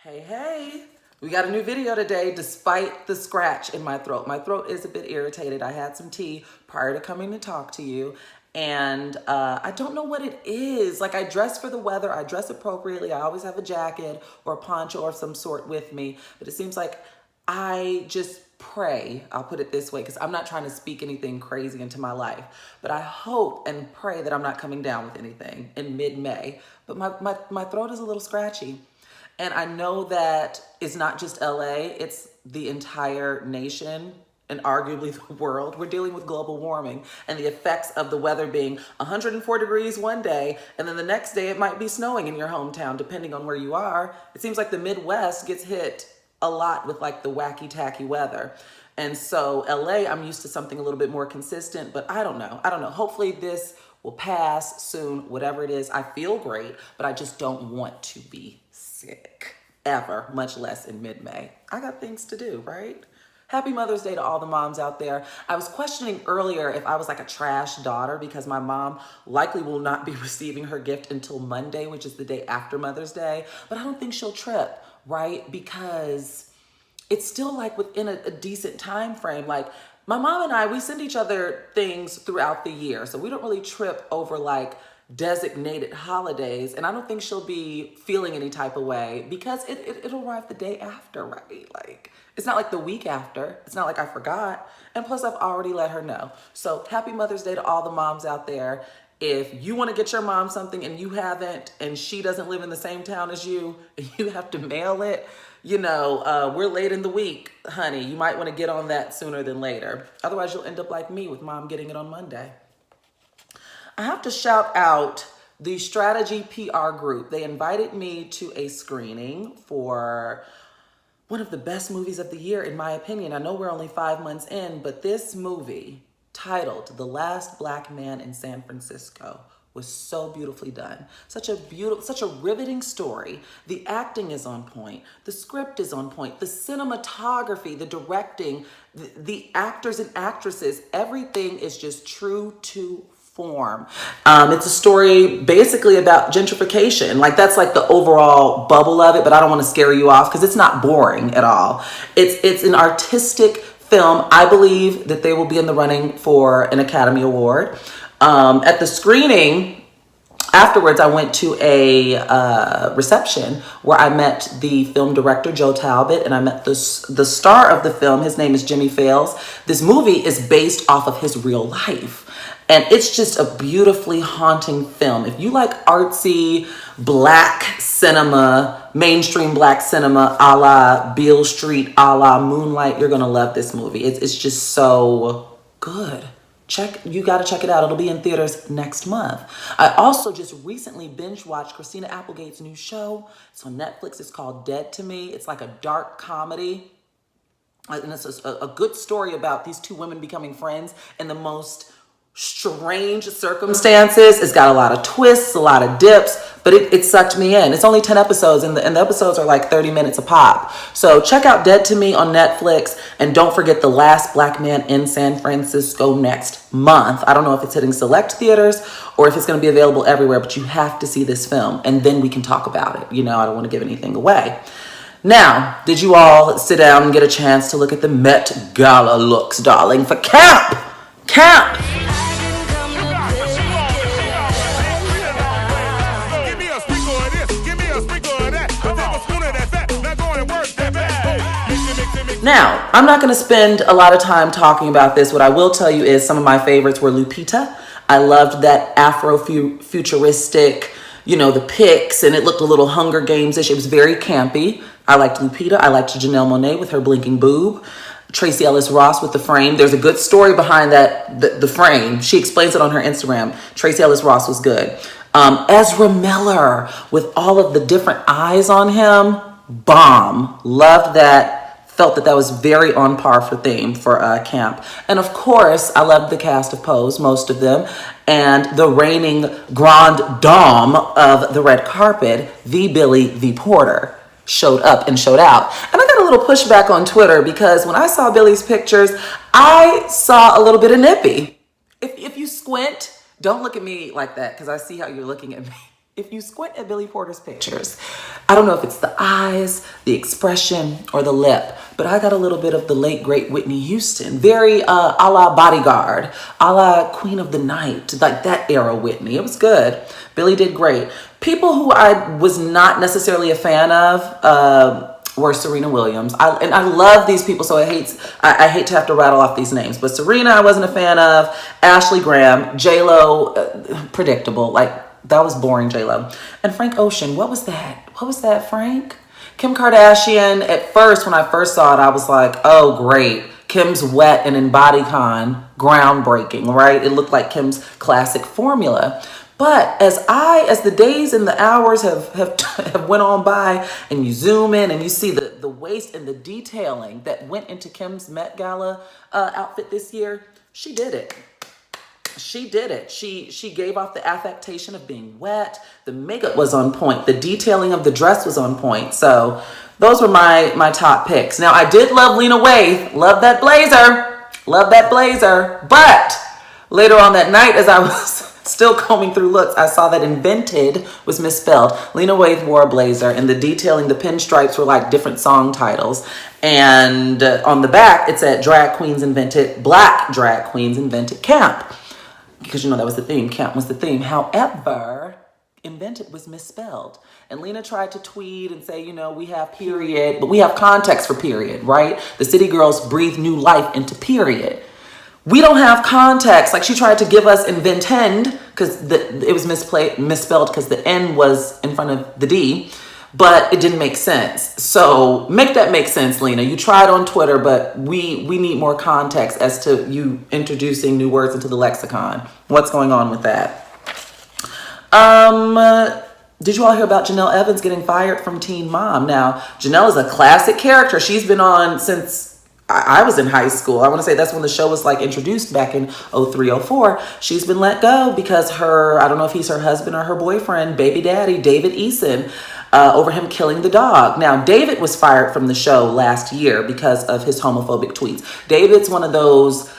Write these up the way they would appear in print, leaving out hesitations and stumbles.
Hey, hey, we got a new video today despite the scratch in my throat. My throat is a bit irritated. I had some tea prior to coming to talk to you, and I don't know what it is. Like, I dress for the weather, I dress appropriately. I always have a jacket or a poncho of some sort with me, but it seems like I just pray, I'll put it this way, because I'm not trying to speak anything crazy into my life, but I hope and pray that I'm not coming down with anything in mid-May. But my throat is a little scratchy. And I know that it's not just LA, it's the entire nation and arguably the world. We're dealing with global warming and the effects of the weather being 104 degrees one day, and then the next day it might be snowing in your hometown, depending on where you are. It seems like the Midwest gets hit a lot with like the wacky tacky weather. And so LA, I'm used to something a little bit more consistent, but I don't know. Hopefully this will pass soon, whatever it is. I feel great, but I just don't want to be sick ever, much less in mid-May. I got things to do, right? Happy Mother's Day to all the moms out there. I was questioning earlier if I was like a trash daughter because my mom likely will not be receiving her gift until Monday, which is the day after Mother's Day. But I don't think she'll trip, right? Because it's still like within a decent time frame. Like, my mom and I, we send each other things throughout the year. So we don't really trip over like designated holidays, and I don't think she'll be feeling any type of way because it'll arrive the day after, right? Like, it's not like the week after. It's not like I forgot. And plus, I've already let her know. So happy Mother's Day to all the moms out there. If you want to get your mom something and you haven't, and she doesn't live in the same town as you, and you have to mail it, you know, we're late in the week, honey. You might want to get on that sooner than later. Otherwise, you'll end up like me with mom getting it on Monday. I have to shout out the Strategy PR group. They invited me to a screening for one of the best movies of the year, in my opinion. I know we're only 5 months in, but this movie, titled The Last Black Man in San Francisco, was so beautifully done. Such a riveting story. The acting is on point. The script is on point. The cinematography, the directing, the actors and actresses, everything is just true to form. It's a story basically about gentrification. Like, that's like the overall bubble of it, but I don't want to scare you off because it's not boring at all. It's an artistic film. I believe that they will be in the running for an Academy Award. At the screening, afterwards, I went to a reception where I met the film director, Joe Talbot, and I met the star of the film. His name is Jimmy Fails. This movie is based off of his real life. And it's just a beautifully haunting film. If you like artsy black cinema, mainstream black cinema, a la Beale Street, a la Moonlight, you're gonna love this movie. It's just so good. You gotta check it out. It'll be in theaters next month. I also just recently binge watched Christina Applegate's new show. It's on Netflix. It's called DeadToMe. It's like a dark comedy. And it's a good story about these two women becoming friends in the most strange circumstances. It's got a lot of twists, a lot of dips, but it sucked me in. It's only 10 episodes, and the episodes are like 30 minutes a pop. So check out Dead to Me on Netflix, and don't forget The Last Black Man in San Francisco next month. I don't know if it's hitting select theaters or if it's going to be available everywhere, but you have to see this film, and then we can talk about it. You know, I don't want to give anything away. Now, did you all sit down and get a chance to look at the Met Gala looks, darling, for camp? Camp! Now, I'm not going to spend a lot of time talking about this. What I will tell you is some of my favorites were Lupita. I loved that Afro-futuristic, you know, the pics, and it looked a little Hunger Games-ish. It was very campy. I liked Lupita. I liked Janelle Monáe with her blinking boob. Tracy Ellis Ross with the frame. There's a good story behind that, the frame. She explains it on her Instagram. Tracy Ellis Ross was good. Ezra Miller with all of the different eyes on him. Bomb. Loved that. Felt that was very on par for theme for camp. And of course, I loved the cast of Pose, most of them, and the reigning grande dame of the red carpet, the Billy the Porter, showed up and showed out. And I got a little pushback on Twitter because when I saw Billy's pictures, I saw a little bit of nippy. If you squint, don't look at me like that because I see how you're looking at me. if you squint at Billy Porter's pictures, I don't know if it's the eyes, the expression, or the lip, but I got a little bit of the late, great Whitney Houston. Very a la Bodyguard, a la Queen of the Night, like that era Whitney. It was good. Billy did great. People who I was not necessarily a fan of were Serena Williams. I love these people, so I hate to have to rattle off these names. But Serena, I wasn't a fan of. Ashley Graham, J-Lo, predictable. Like, that was boring, J-Lo. And Frank Ocean, what was that? What was that, Frank? Kim Kardashian, at first, when I first saw it, I was like, oh, great. Kim's wet and in bodycon, groundbreaking, right? It looked like Kim's classic formula. But as the days and the hours have went on by, and you zoom in and you see the waist and the detailing that went into Kim's Met Gala outfit this year, she did it. She did it. She gave off the affectation of being wet. The makeup was on point. The detailing of the dress was on point. So those were my top picks. Now, I did love Lena Waithe. Love that blazer. Love that blazer. But later on that night, as I was still combing through looks, I saw that Invented was misspelled. Lena Waithe wore a blazer, and the detailing, the pinstripes were like different song titles. And on the back, it said Drag Queens Invented, Black Drag Queens Invented Camp. Because, you know, that was the theme. Camp was the theme. However, Invented was misspelled. And Lena tried to tweet and say, you know, we have period, but we have context for period, right? The City Girls breathe new life into period. We don't have context. Like, she tried to give us Inventend because it was misspelled because the N was in front of the D, but it didn't make sense. So make that make sense, Lena. You tried on Twitter, but we need more context as to you introducing new words into the lexicon. What's going on with that? Did you all hear about Jenelle Evans getting fired from Teen Mom? Now, Jenelle is a classic character. She's been on since I was in high school. I want to say that's when the show was like introduced back in 03, 04. She's been let go because I don't know if he's her husband or her boyfriend, baby daddy, David Eason, over him killing the dog. Now, David was fired from the show last year because of his homophobic tweets. David's one of those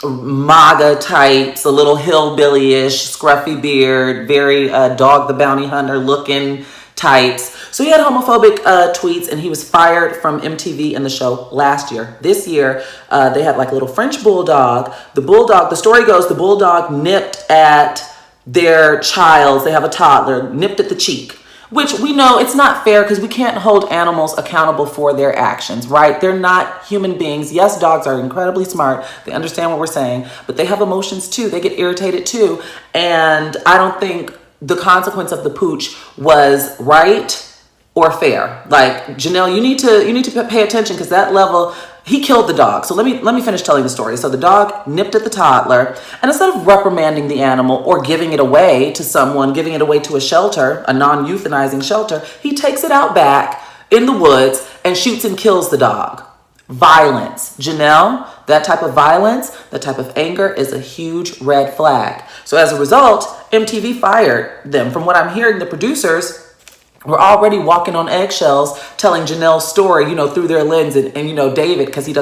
MAGA types, a little hillbilly-ish, scruffy beard, very Dog the Bounty Hunter looking types. So he had homophobic tweets, and he was fired from MTV and the show last year. This year, they had like a little French bulldog. The story goes, the bulldog nipped at their child. They have a toddler, nipped at the cheek, which we know it's not fair because we can't hold animals accountable for their actions, right? They're not human beings. Yes, dogs are incredibly smart. They understand what we're saying, but they have emotions too. They get irritated too. And I don't think the consequence of the pooch was right or fair. Like, Jenelle, you need to pay attention because that level, he killed the dog. So let me finish telling the story. So the dog nipped at the toddler, and instead of reprimanding the animal or giving it away to someone, giving it away to a shelter, a non-euthanizing shelter, he takes it out back in the woods and shoots and kills the dog. Violence. Jenelle, that type of violence, that type of anger is a huge red flag. So as a result, MTV fired them. From what I'm hearing, the producers were already walking on eggshells telling Janelle's story, you know, through their lens. And you know, David, because he's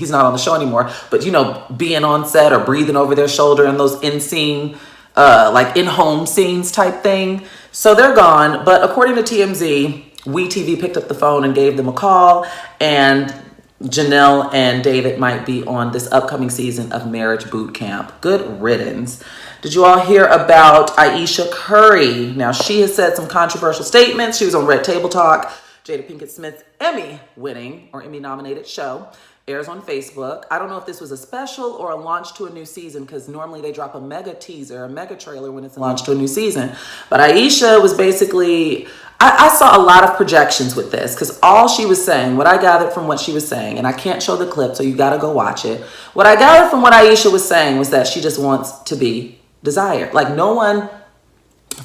not on the show anymore, but, you know, being on set or breathing over their shoulder in those in-scene, like in-home scenes type thing. So they're gone. But according to TMZ, WeTV picked up the phone and gave them a call, and Jenelle and David might be on this upcoming season of Marriage Boot Camp. Good riddance. Did you all hear about Ayesha Curry? Now, she has said some controversial statements. She was on Red Table Talk. Jada Pinkett Smith's Emmy-winning or Emmy-nominated show airs on Facebook. I don't know if this was a special or a launch to a new season, because normally they drop a mega teaser, a mega trailer when it's a launch to a new season. But Ayesha was basically, I saw a lot of projections with this, because all she was saying, what I gathered from what she was saying, and I can't show the clip, so you got to go watch it. What I gathered from what Ayesha was saying was that she just wants to be desired. Like, no one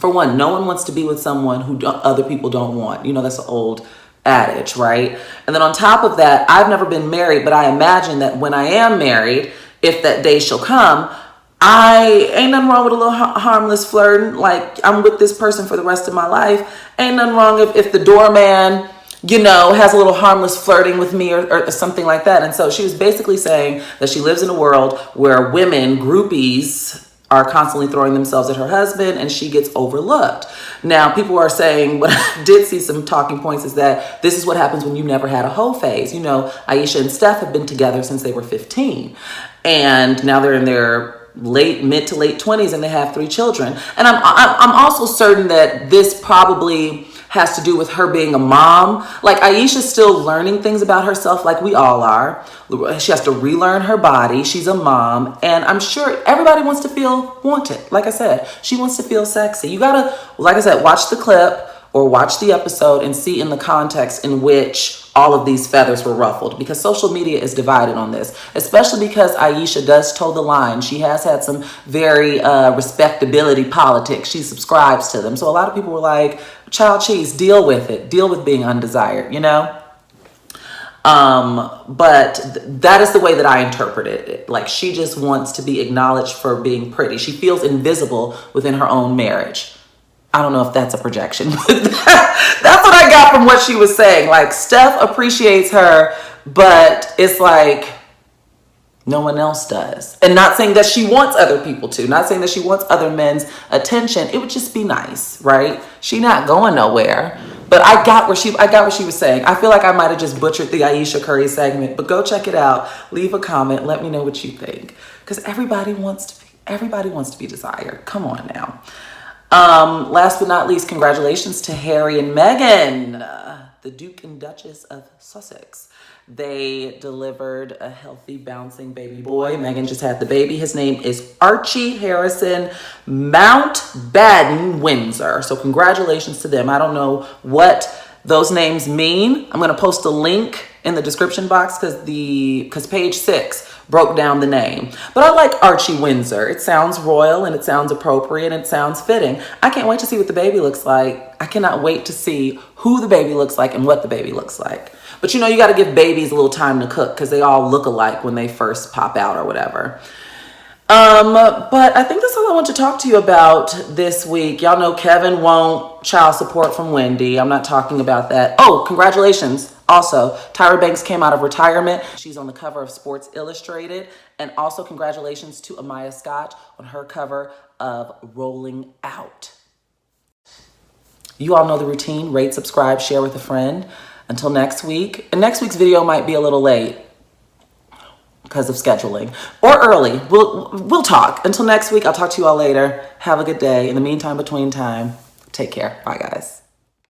wants to be with someone who other people don't want. You know, that's an old adage, right? And then on top of that, I've never been married, but I imagine that when I am married, if that day shall come, ain't nothing wrong with a little harmless flirting. Like, I'm with this person for the rest of my life. Ain't nothing wrong if the doorman, you know, has a little harmless flirting with me or something like that. And so she was basically saying that she lives in a world where women, groupies, are constantly throwing themselves at her husband, and she gets overlooked. Now, people are saying, what I did see some talking points is that this is what happens when you never had a hoe phase. You know, Ayesha and Steph have been together since they were 15, and now they're in their mid to late 20s, and they have 3 children. And I'm also certain that this probably has to do with her being a mom. Like, Ayesha's still learning things about herself, like we all are. She has to relearn her body. She's a mom, and I'm sure everybody wants to feel wanted. Like I said, she wants to feel sexy. You gotta, like I said, watch the clip or watch the episode and see in the context in which all of these feathers were ruffled, because social media is divided on this, especially because Ayesha does toe the line. She has had some very respectability politics. She subscribes to them. So a lot of people were like, child cheese, deal with it. Deal with being undesired, you know? But that is the way that I interpreted it. Like, she just wants to be acknowledged for being pretty. She feels invisible within her own marriage. I don't know if that's a projection, but that's what I got from what she was saying. Like, Steph appreciates her, but it's like no one else does. And not saying that she wants other people to, not saying that she wants other men's attention. It would just be nice, right? She not going nowhere. But I got what she was saying. I feel like I might have just butchered the Ayesha Curry segment, but go check it out. Leave a comment. Let me know what you think, because everybody wants to be desired. Come on now. Last but not least, congratulations to Harry and Meagan, the Duke and Duchess of Sussex. They delivered a healthy, bouncing baby boy. Meagan just had the baby. His name is Archie Harrison Mountbatten Windsor. So congratulations to them. I don't know what those names mean. I'm going to post a link in the description box because page 6 broke down the name. But I like Archie Windsor. It sounds royal and it sounds appropriate and it sounds fitting. I can't wait to see what the baby looks like. I cannot wait to see who the baby looks like and what the baby looks like. But you know, you got to give babies a little time to cook because they all look alike when they first pop out or whatever. But I think that's all I want to talk to you about this week. Y'all know Kevin won't child support from Wendy. I'm not talking about that. Oh, congratulations. Also, Tyra Banks came out of retirement. She's on the cover of Sports Illustrated. And also congratulations to Amaya Scott on her cover of Rolling Out. You all know the routine. Rate, subscribe, share with a friend. Until next week. And next week's video might be a little late because of scheduling, or early. We'll talk. Until next week, I'll talk to you all later. Have a good day. In the meantime, between time, take care. Bye, guys.